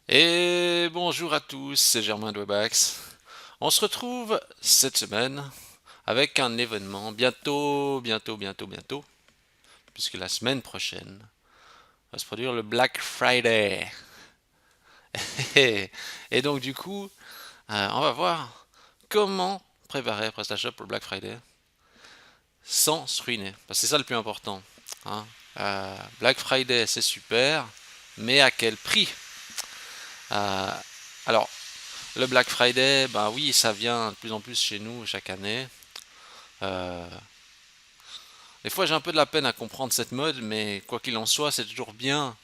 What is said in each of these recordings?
Et bonjour à tous, c'est Germain de Webax. On se retrouve cette semaine avec un événement bientôt, puisque la semaine prochaine va se produire le Black Friday. Et donc du coup, on va voir comment préparer PrestaShop pour le Black Friday sans se ruiner. Parce que c'est ça le plus important, hein. Black Friday, c'est super, mais à quel prix? Euh, alors, le Black Friday, ben oui, ça vient de plus en plus chez nous chaque année. Euh, des fois, j'ai un peu de la peine à comprendre cette mode, mais quoi qu'il en soit, c'est toujours bien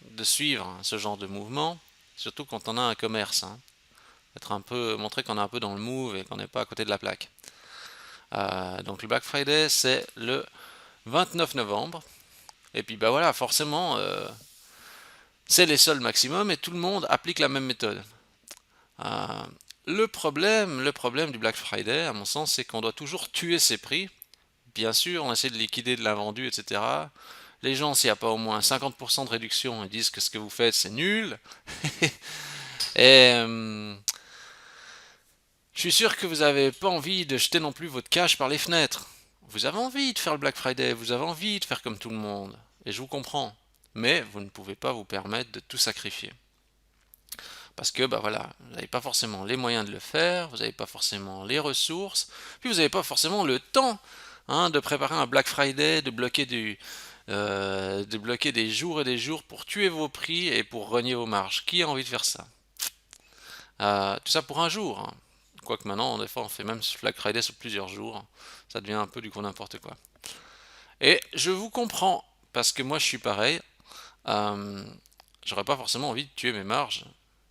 de suivre ce genre de mouvement, surtout quand on a un commerce, hein. Être un peu, montrer qu'on est un peu dans le move et qu'on n'est pas à côté de la plaque. Donc le Black Friday, c'est le 29 novembre. Et puis bah voilà, forcément, c'est les soldes maximum et tout le monde applique la même méthode. Euh, le problème du Black Friday, à mon sens, c'est qu'on doit toujours tuer ses prix. Bien sûr, on essaie de liquider de l'invendu, etc. Les gens, s'il n'y a pas au moins 50% de réduction, ils disent que ce que vous faites, c'est nul. Et je suis sûr que vous n'avez pas envie de jeter non plus votre cash par les fenêtres. Vous avez envie de faire le Black Friday, vous avez envie de faire comme tout le monde. Et je vous comprends. Mais vous ne pouvez pas vous permettre de tout sacrifier. Parce que, bah voilà, vous n'avez pas forcément les moyens de le faire, vous n'avez pas forcément les ressources, puis vous n'avez pas forcément le temps, hein, de préparer un Black Friday, de bloquer des jours et des jours pour tuer vos prix et pour rogner vos marges. Qui a envie de faire ça? Tout ça pour un jour, hein. Quoique maintenant, des fois, on fait même ce Black Friday sur plusieurs jours. Ça devient un peu du coup n'importe quoi. Et je vous comprends, parce que moi je suis pareil. Euh, J'aurais pas forcément envie de tuer mes marges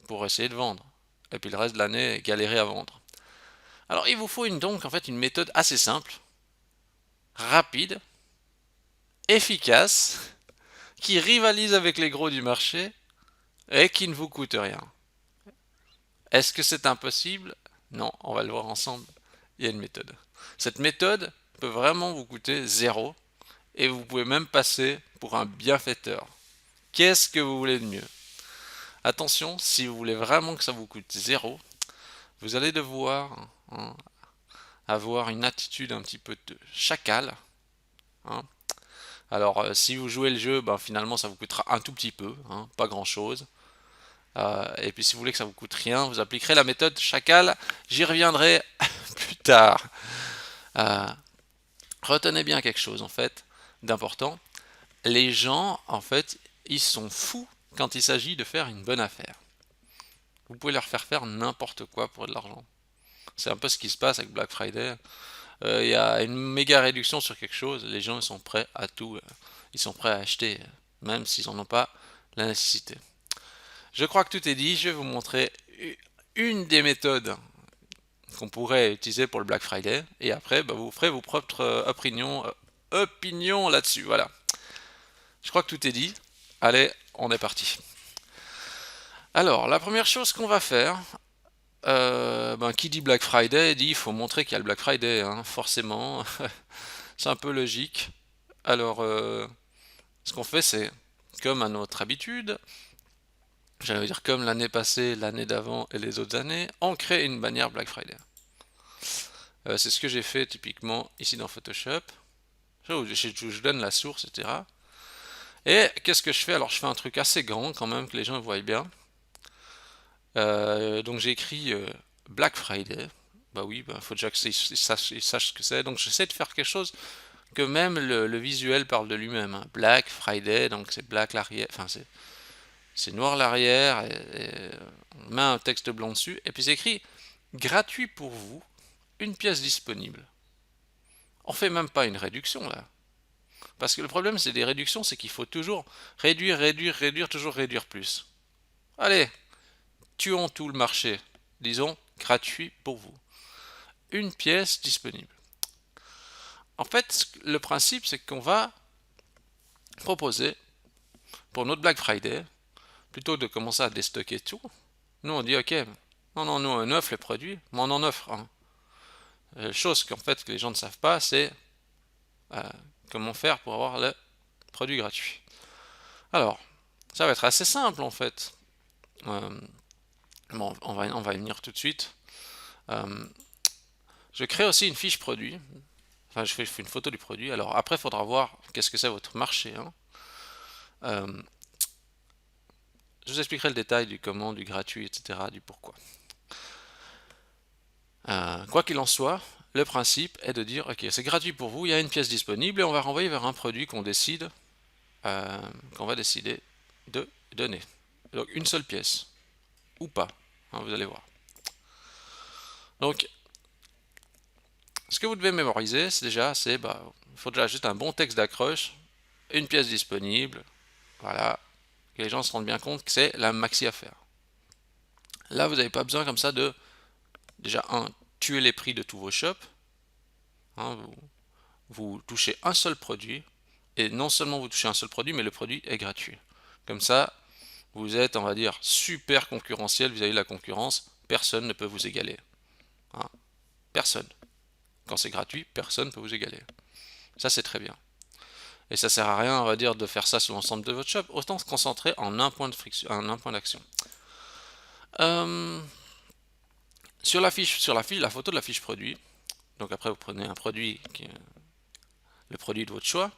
pour essayer de vendre. Et puis le reste de l'année, galérer à vendre. Alors il vous faut donc en fait une méthode assez simple, rapide, efficace, qui rivalise avec les gros du marché et qui ne vous coûte rien. Est-ce que c'est impossible? Non, on va le voir ensemble. Il y a une méthode. Cette méthode peut vraiment vous coûter zéro et vous pouvez même passer pour un bienfaiteur. Qu'est-ce que vous voulez de mieux? Attention, si vous voulez vraiment que ça vous coûte zéro, vous allez devoir, hein, avoir une attitude un petit peu de chacal, hein. Alors, si vous jouez le jeu, ben, finalement, ça vous coûtera un tout petit peu, hein, pas grand-chose. Et puis, si vous voulez que ça vous coûte rien, vous appliquerez la méthode chacal. J'y reviendrai plus tard. Euh, Retenez bien quelque chose, en fait, d'important. Les gens, en fait, ils sont fous quand il s'agit de faire une bonne affaire. Vous pouvez leur faire n'importe quoi pour de l'argent. C'est un peu ce qui se passe avec Black Friday. Il y a une méga réduction sur quelque chose, les gens ils sont prêts à tout, ils sont prêts à acheter, même s'ils n'en ont pas la nécessité. Je crois que tout est dit, je vais vous montrer une des méthodes qu'on pourrait utiliser pour le Black Friday, et après bah, vous ferez vos propres opinions là-dessus. Voilà. Je crois que tout est dit. Allez, on est parti. Alors, la première chose qu'on va faire, ben, qui dit Black Friday dit il faut montrer qu'il y a le Black Friday, hein, forcément. C'est un peu logique. Alors, ce qu'on fait, c'est, comme à notre habitude, j'allais dire comme l'année passée, l'année d'avant et les autres années, on crée une bannière Black Friday. C'est ce que j'ai fait typiquement ici dans Photoshop. Je donne la source, etc. Et qu'est-ce que je fais? Alors, je fais un truc assez grand quand même, que les gens voient bien. Donc, j'ai écrit Black Friday. Bah oui, bah, faut déjà qu'ils sachent ce que c'est. Donc, j'essaie de faire quelque chose que même le visuel parle de lui-même, hein. Black Friday, donc c'est black l'arrière, enfin c'est noir l'arrière, et on met un texte blanc dessus, et puis c'est écrit gratuit pour vous, une pièce disponible. On fait même pas une réduction là. Parce que le problème c'est des réductions, c'est qu'il faut toujours réduire, toujours réduire plus. Allez, tuons tout le marché. Disons gratuit pour vous. Une pièce disponible. En fait, le principe c'est qu'on va proposer pour notre Black Friday, plutôt que de commencer à déstocker tout, nous on dit ok, non, nous on offre les produits, mais on en offre un. Chose qu'en fait que les gens ne savent pas, c'est euh, comment faire pour avoir le produit gratuit. Alors, ça va être assez simple en fait. Euh, bon, on va y venir tout de suite. Euh, je crée aussi une fiche produit. Enfin, je fais une photo du produit. Alors après, il faudra voir qu'est-ce que c'est votre marché, hein. Euh, je vous expliquerai le détail du comment, du gratuit, etc., du pourquoi. Quoi qu'il en soit, le principe est de dire, ok, c'est gratuit pour vous, il y a une pièce disponible et on va renvoyer vers un produit euh, qu'on va décider de donner. Donc une seule pièce, ou pas, hein, vous allez voir. Donc, ce que vous devez mémoriser, il faut déjà juste un bon texte d'accroche, une pièce disponible, voilà, que les gens se rendent bien compte que c'est la maxi affaire. Là, vous n'avez pas besoin comme ça de, déjà, tuer les prix de tous vos shops, hein, vous touchez un seul produit, et non seulement vous touchez un seul produit, mais le produit est gratuit. Comme ça, vous êtes, on va dire, super concurrentiel vis-à-vis de la concurrence, personne ne peut vous égaler, hein. Personne. Quand c'est gratuit, personne ne peut vous égaler. Ça, c'est très bien. Et ça sert à rien, on va dire, de faire ça sur l'ensemble de votre shop. Autant se concentrer en un point de friction, en un point d'action. Euh, la photo de la fiche produit. Donc après, vous prenez un produit qui est le produit de votre choix.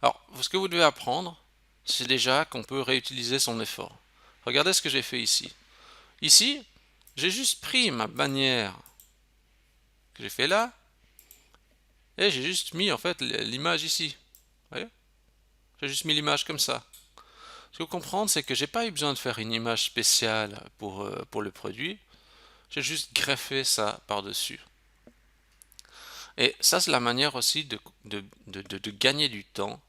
Alors, ce que vous devez apprendre, c'est déjà qu'on peut réutiliser son effort. Regardez ce que j'ai fait ici. Ici, j'ai juste pris ma bannière que j'ai fait là, et j'ai juste mis en fait l'image ici. Vous voyez? J'ai juste mis l'image comme ça. Ce qu'il faut comprendre, c'est que j'ai pas eu besoin de faire une image spéciale pour le produit. J'ai juste greffé ça par-dessus. Et ça, c'est la manière aussi de gagner du temps.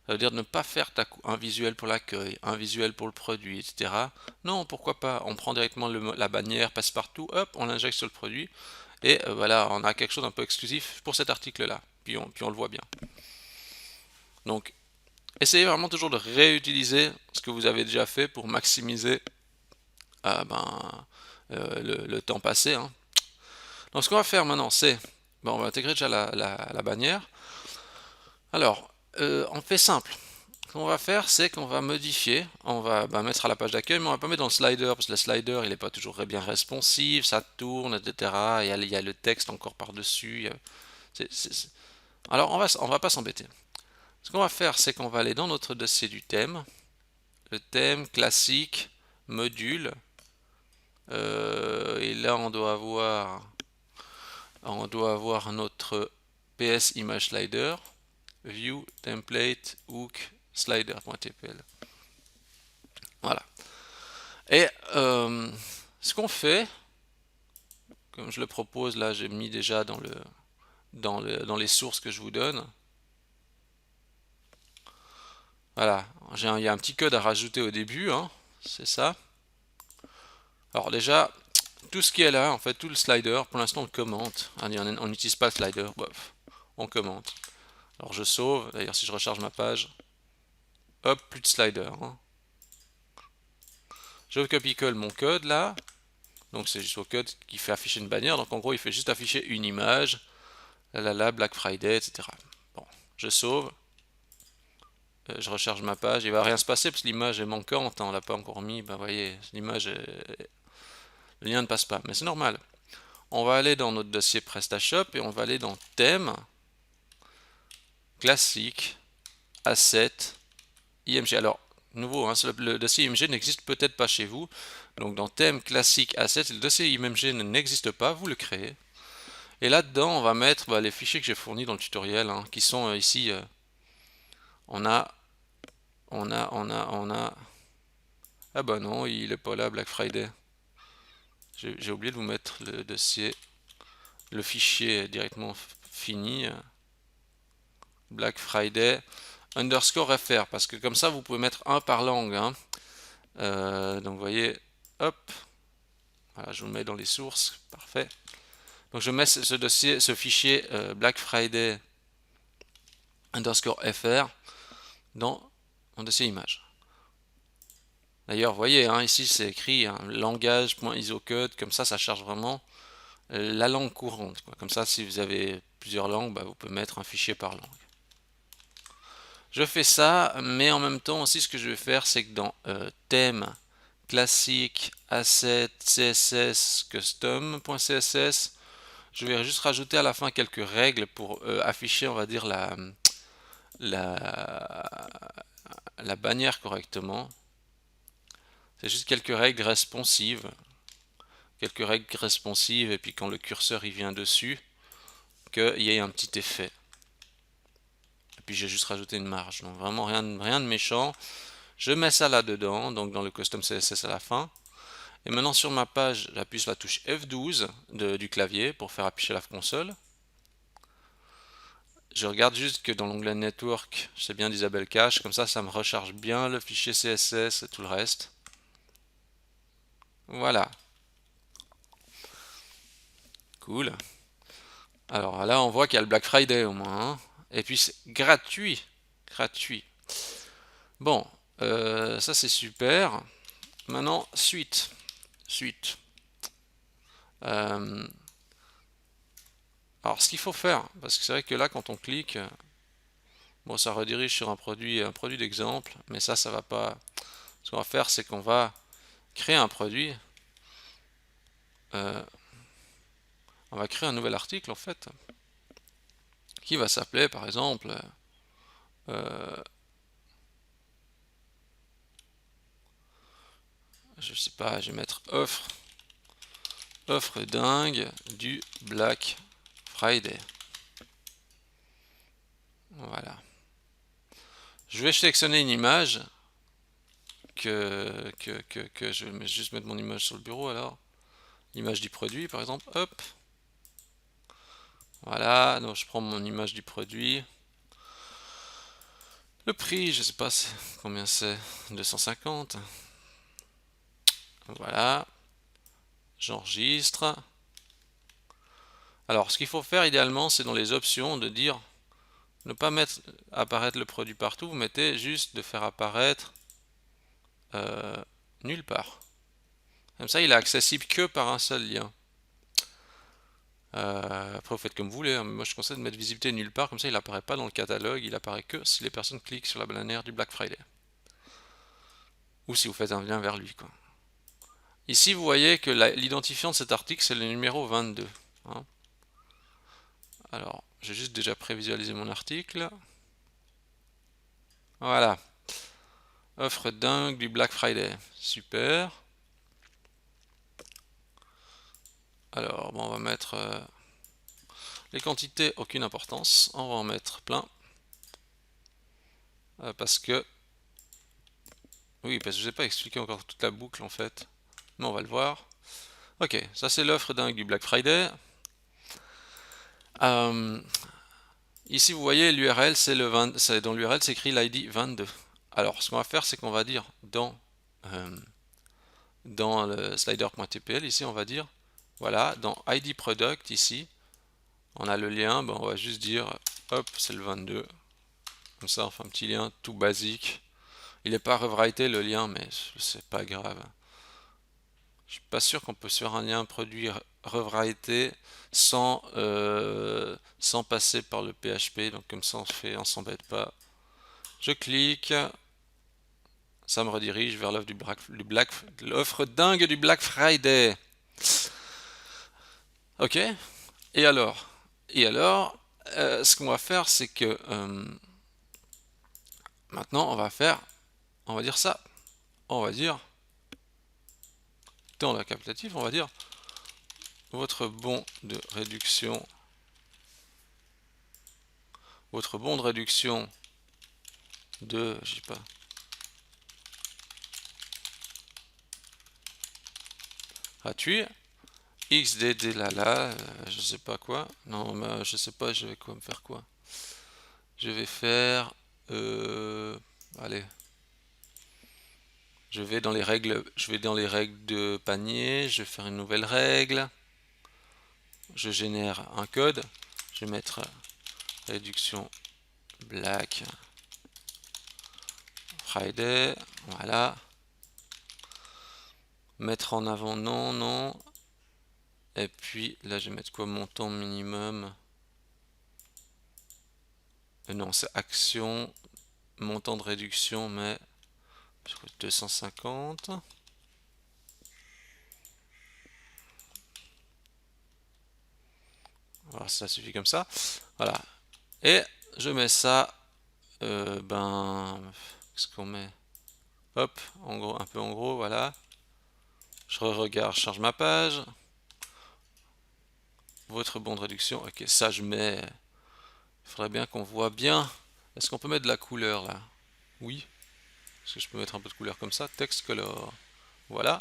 Ça veut dire de ne pas faire un visuel pour l'accueil, un visuel pour le produit, etc. Non, pourquoi pas? On prend directement la bannière passe-partout, hop, on l'injecte sur le produit. Et voilà, on a quelque chose d'un peu exclusif pour cet article-là. Puis on le voit bien. Donc, essayez vraiment toujours de réutiliser ce que vous avez déjà fait pour maximiser le temps passé, hein. Donc ce qu'on va faire maintenant, c'est, bon, on va intégrer déjà la bannière. Alors, on fait simple. Ce qu'on va faire, c'est qu'on va modifier, on va mettre à la page d'accueil, mais on va pas mettre dans le slider, parce que le slider, il n'est pas toujours bien responsive, ça tourne, etc. Il y a le texte encore par-dessus. Alors, on va pas s'embêter. Ce qu'on va faire, c'est qu'on va aller dans notre dossier du thème, le thème classique, module, et là, on doit avoir notre PS Image Slider, View, Template, Hook, Slider.tpl. Voilà. Et ce qu'on fait, comme je le propose, là j'ai mis déjà dans les sources que je vous donne. Voilà, il y a un petit code à rajouter au début, hein, c'est ça. Alors déjà, tout ce qui est là, en fait, tout le slider, pour l'instant on le commente. On n'utilise pas le slider, bof, on commente. Alors je sauve, d'ailleurs si je recharge ma page, hop, plus de slider, hein. Je copie-colle mon code là, donc c'est juste au code qui fait afficher une bannière, donc en gros il fait juste afficher une image, Black Friday, etc. Bon, je sauve, je recharge ma page, il va rien se passer parce que l'image est manquante, hein, on l'a pas encore mis, vous voyez, l'image, le lien ne passe pas, mais c'est normal. On va aller dans notre dossier PrestaShop et on va aller dans thème, classique, asset, IMG. Alors, nouveau, hein, le dossier IMG n'existe peut-être pas chez vous. Donc dans thème, classique, asset, le dossier IMG n'existe pas, vous le créez. Et là-dedans, on va mettre les fichiers que j'ai fournis dans le tutoriel, hein, qui sont ici. On a, on a. Ah bah non, il est pas là, Black Friday. J'ai oublié de vous mettre le dossier, le fichier directement fini. Black Friday underscore fr, parce que comme ça, vous pouvez mettre un par langue, hein. Donc vous voyez, hop, voilà, je vous le mets dans les sources, parfait. Donc je mets ce dossier, ce fichier Black Friday underscore fr dans mon dossier image. D'ailleurs, vous voyez, hein, ici c'est écrit hein, langage.isocode, comme ça charge vraiment la langue courante, quoi. Comme ça, si vous avez plusieurs langues, vous pouvez mettre un fichier par langue. Je fais ça, mais en même temps aussi, ce que je vais faire, c'est que dans thème classique asset css custom.css. Je vais juste rajouter à la fin quelques règles pour afficher, on va dire, la, la bannière correctement. C'est juste quelques règles responsives, et puis quand le curseur il vient dessus, qu'il y ait un petit effet. Et puis j'ai juste rajouté une marge, donc vraiment rien de méchant. Je mets ça là-dedans, donc dans le custom CSS à la fin. Et maintenant sur ma page, j'appuie sur la touche F12 du clavier pour faire afficher la console. Je regarde juste que dans l'onglet Network, c'est bien d'Isabelle Cache, comme ça me recharge bien le fichier CSS et tout le reste. Voilà, cool. Alors là, on voit qu'il y a le Black Friday au moins, hein. Et puis c'est gratuit, gratuit. Bon, ça c'est super. Maintenant, suite. Euh, alors ce qu'il faut faire, parce que c'est vrai que là quand on clique, bon ça redirige sur un produit d'exemple, mais ça va pas. Ce qu'on va faire, c'est qu'on va créer un produit. euh, on va créer un nouvel article en fait, qui va s'appeler par exemple, euh, je sais pas, je vais mettre offre dingue du Black Friday. Voilà. Je vais sélectionner une image que je vais juste mettre mon image sur le bureau alors. L'image du produit par exemple. Hop. Voilà. Donc je prends mon image du produit. Le prix, je sais pas combien c'est. 250. Voilà. J'enregistre. Alors ce qu'il faut faire idéalement, c'est dans les options de dire ne pas mettre apparaître le produit partout. Vous mettez juste de faire apparaître euh, nulle part. Comme ça, il est accessible que par un seul lien. Après, vous faites comme vous voulez, hein. Moi, je conseille de mettre visibilité nulle part, comme ça, il n'apparaît pas dans le catalogue, il apparaît que si les personnes cliquent sur la bannière du Black Friday. Ou si vous faites un lien vers lui, quoi. Ici, vous voyez que l'identifiant de cet article, c'est le numéro 22. Hein. Alors, j'ai juste déjà prévisualisé mon article. Voilà. Offre dingue du Black Friday. Super. Alors, bon, on va mettre les quantités, aucune importance. On va en mettre plein. Parce que... Oui, parce que je n'ai pas expliqué encore toute la boucle en fait. Mais on va le voir. Ok, ça c'est l'offre dingue du Black Friday. Euh, Ici vous voyez l'URL, dans l'URL c'est écrit l'ID 22. Alors ce qu'on va faire c'est qu'on va dire dans le slider.tpl ici on va dire voilà dans ID product ici on a le lien, ben, on va juste dire hop c'est le 22. Comme ça on fait un petit lien tout basique. Il n'est pas rewrité le lien mais c'est pas grave. Je suis pas sûr qu'on peut se faire un lien produit rewrité sans passer par le PHP. Donc comme ça on s'embête pas. Je clique, ça me redirige vers l'offre dingue du Black Friday. Ok. Et alors, ce qu'on va faire, c'est que maintenant on va dire ça. On va dire dans la captative, on va dire votre bon de réduction, de, je sais pas, gratuit. XDD là, je sais pas quoi. Non, mais je sais pas, je vais quoi me faire quoi. Je vais faire, allez, je vais dans les règles de panier. Je vais faire une nouvelle règle. Je génère un code. Je vais mettre réduction Black Friday. Voilà. Mettre en avant non, non. Et puis là, je vais mettre quoi? Montant minimum. Non, c'est action. Montant de réduction, mais 250. voir si ça suffit comme ça. Voilà. Et je mets ça, qu'est-ce qu'on met? Hop, en gros, un peu en gros, voilà. Je regarde, je charge ma page. Votre bon de réduction. Ok, ça je mets. Il faudrait bien qu'on voit bien. Est-ce qu'on peut mettre de la couleur là? Oui. Est-ce que je peux mettre un peu de couleur comme ça? Text color. Voilà.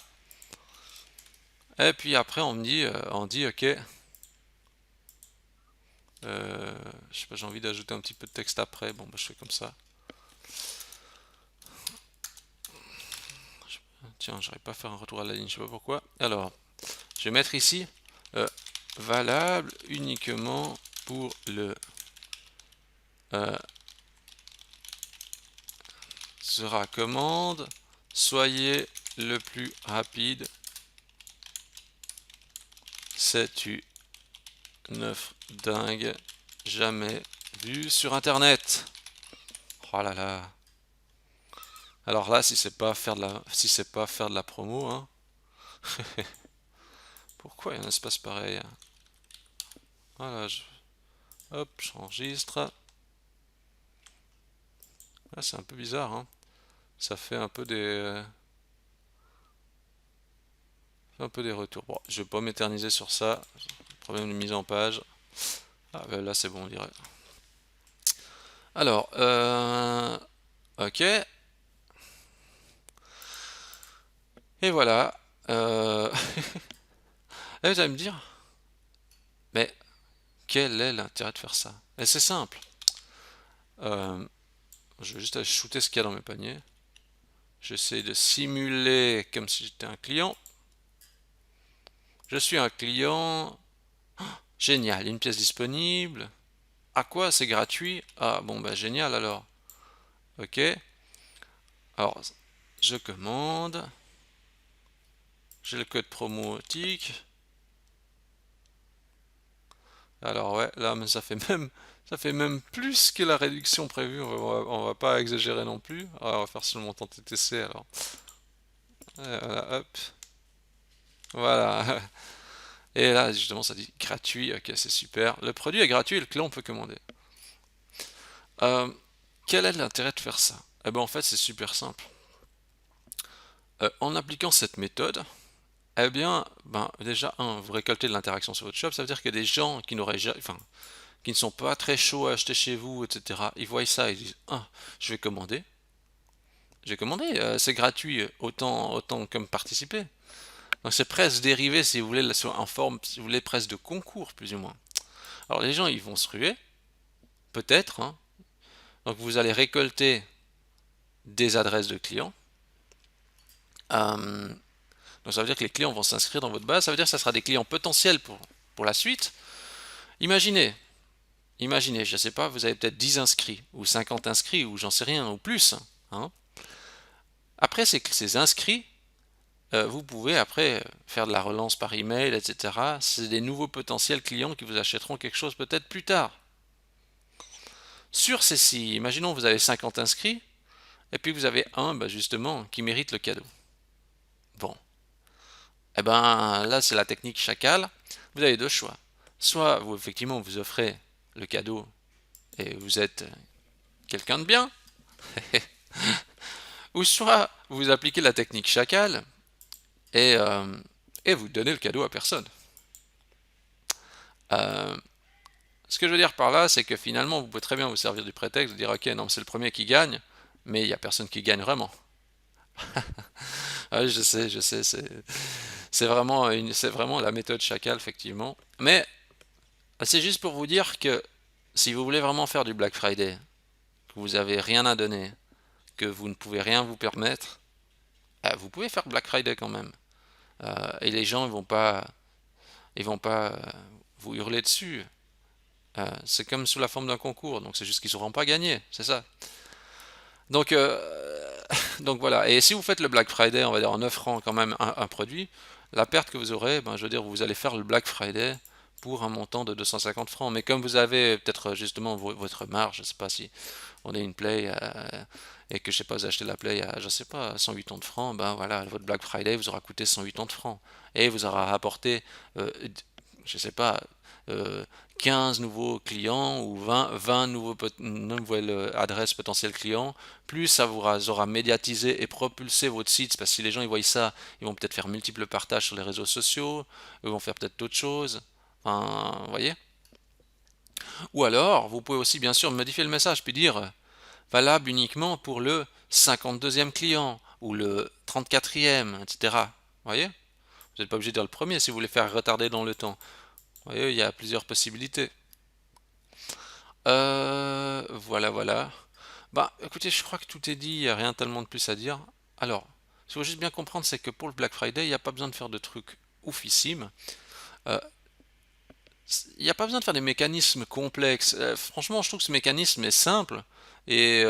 Et puis après on dit ok. Je sais pas, j'ai envie d'ajouter un petit peu de texte après. Bon, bah, je fais comme ça. Tiens, j'arrive pas à faire un retour à la ligne, je sais pas pourquoi. Alors, je vais mettre ici euh, valable uniquement pour le sera commande. Soyez le plus rapide. C'est une œuvre dingue jamais vue sur internet. Oh là là. Alors là, si c'est pas faire de la, si c'est pas faire de la promo, hein. Pourquoi il y a un espace pareil? Voilà, hop, j'enregistre. Ah, c'est un peu bizarre, hein. Ça fait un peu des retours. Bon, je vais pas m'éterniser sur ça. Problème de mise en page. Ah, ben là, c'est bon, on dirait. Alors, ok. Et voilà. Et vous allez me dire, mais quel est l'intérêt de faire ça? Et c'est simple. Euh, je vais juste aller shooter ce qu'il y a dans mes paniers. J'essaie de simuler comme si j'étais un client. Je suis un client. Génial, une pièce disponible. À quoi? C'est gratuit? Ah bon bah génial alors. Ok. Alors, je commande. J'ai le code promotique. Alors ouais, là mais ça fait même plus que la réduction prévue. On va pas exagérer non plus. Alors, on va faire sur le montant TTC alors. Voilà, hop. Voilà. Et là justement ça dit gratuit. Ok, c'est super. Le produit est gratuit et le client peut commander. Euh, Quel est l'intérêt de faire ça? Eh ben en fait c'est super simple. En appliquant cette méthode, eh bien, ben, déjà, vous récoltez de l'interaction sur votre shop, ça veut dire que des gens qui n'auraient enfin, qui ne sont pas très chauds à acheter chez vous, etc., ils voient ça, ils disent, ah, je vais commander. J'ai commandé, c'est gratuit, autant comme participer. Donc c'est presque dérivé, si vous voulez, en forme, si vous voulez, presque de concours, plus ou moins. Alors les gens, ils vont se ruer, peut-être, hein. Donc vous allez récolter des adresses de clients. Euh, donc ça veut dire que les clients vont s'inscrire dans votre base, ça veut dire que ça sera des clients potentiels pour la suite. Imaginez, je ne sais pas, vous avez peut-être 10 inscrits, ou 50 inscrits, ou j'en sais rien, ou plus, hein. Après ces inscrits, vous pouvez après faire de la relance par email, etc. C'est des nouveaux potentiels clients qui vous achèteront quelque chose peut-être plus tard. Sur ces imaginons vous avez 50 inscrits, et puis vous avez un, justement, qui mérite le cadeau. Bon, et ben là c'est la technique chacal. Vous avez deux choix. Soit vous effectivement vous offrez le cadeau et vous êtes quelqu'un de bien, ou soit vous appliquez la technique chacal et, euh, et vous donnez le cadeau à personne. Euh, Ce que je veux dire par là, c'est que finalement, vous pouvez très bien vous servir du prétexte de dire ok, non, c'est le premier qui gagne, mais il n'y a personne qui gagne vraiment. Ah, je sais, c'est vraiment la méthode chacal, effectivement. Mais c'est juste pour vous dire que si vous voulez vraiment faire du Black Friday, que vous avez rien à donner, que vous ne pouvez rien vous permettre, vous pouvez faire Black Friday quand même. Et les gens ils vont pas vous hurler dessus. C'est comme sous la forme d'un concours, donc c'est juste qu'ils ne sauront pas gagner, c'est ça. Donc, donc voilà, et si vous faites le Black Friday, on va dire en offrant quand même un produit, la perte que vous aurez, je veux dire, vous allez faire le Black Friday pour un montant de 250 francs. Mais comme vous avez peut-être justement votre marge, je ne sais pas si on est une Play et que je sais pas, vous achetez la Play à, je sais pas, 180 francs, ben voilà, votre Black Friday vous aura coûté 180 francs et vous aura rapporté, je sais pas, euh, 15 nouveaux clients ou 20 nouvelles adresses potentielles clients, plus ça vous aura médiatisé et propulsé votre site, parce que si les gens ils voient ça, ils vont peut-être faire multiples partages sur les réseaux sociaux, ils vont faire peut-être d'autres choses. Enfin, vous voyez? Ou alors, vous pouvez aussi bien sûr modifier le message, puis dire valable uniquement pour le 52e client ou le 34e, etc. Vous voyez? Vous n'êtes pas obligé de dire le premier si vous voulez faire retarder dans le temps. Vous voyez, il y a plusieurs possibilités. Voilà, voilà. Bah, écoutez, je crois que tout est dit, il n'y a rien tellement de plus à dire. Alors, ce qu'il faut juste bien comprendre, c'est que pour le Black Friday, il n'y a pas besoin de faire de trucs oufissimes. Euh, il n'y a pas besoin de faire des mécanismes complexes. Franchement, je trouve que ce mécanisme est simple et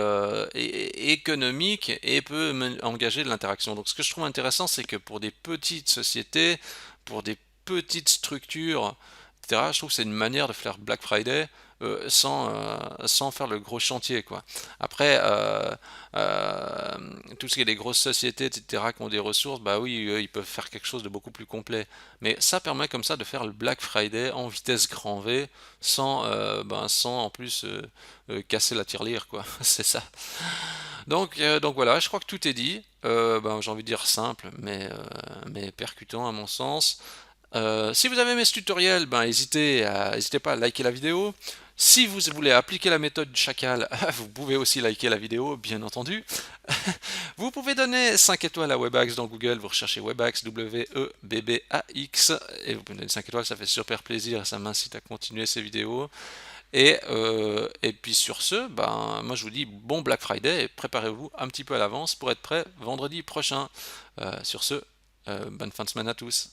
économique et peut engager de l'interaction. Donc, ce que je trouve intéressant, c'est que pour des petites sociétés, pour des petites structures, etc., je trouve que c'est une manière de faire Black Friday sans faire le gros chantier, quoi. Après, euh, tout ce qui est des grosses sociétés, etc., qui ont des ressources, bah oui, ils peuvent faire quelque chose de beaucoup plus complet. Mais ça permet comme ça de faire le Black Friday en vitesse grand V sans en plus casser la tirelire, quoi. C'est ça. Donc voilà, je crois que tout est dit. J'ai envie de dire simple, mais percutant à mon sens. Si vous avez aimé ce tutoriel, n'hésitez pas à liker la vidéo. Si vous voulez appliquer la méthode du chacal, vous pouvez aussi liker la vidéo, bien entendu. Vous pouvez donner 5 étoiles à Webax dans Google, vous recherchez Webax, W-E-B-B-A-X, et vous pouvez donner 5 étoiles, ça fait super plaisir et ça m'incite à continuer ces vidéos. Et puis sur ce, moi je vous dis bon Black Friday et préparez-vous un petit peu à l'avance pour être prêt vendredi prochain. Sur ce, bonne fin de semaine à tous.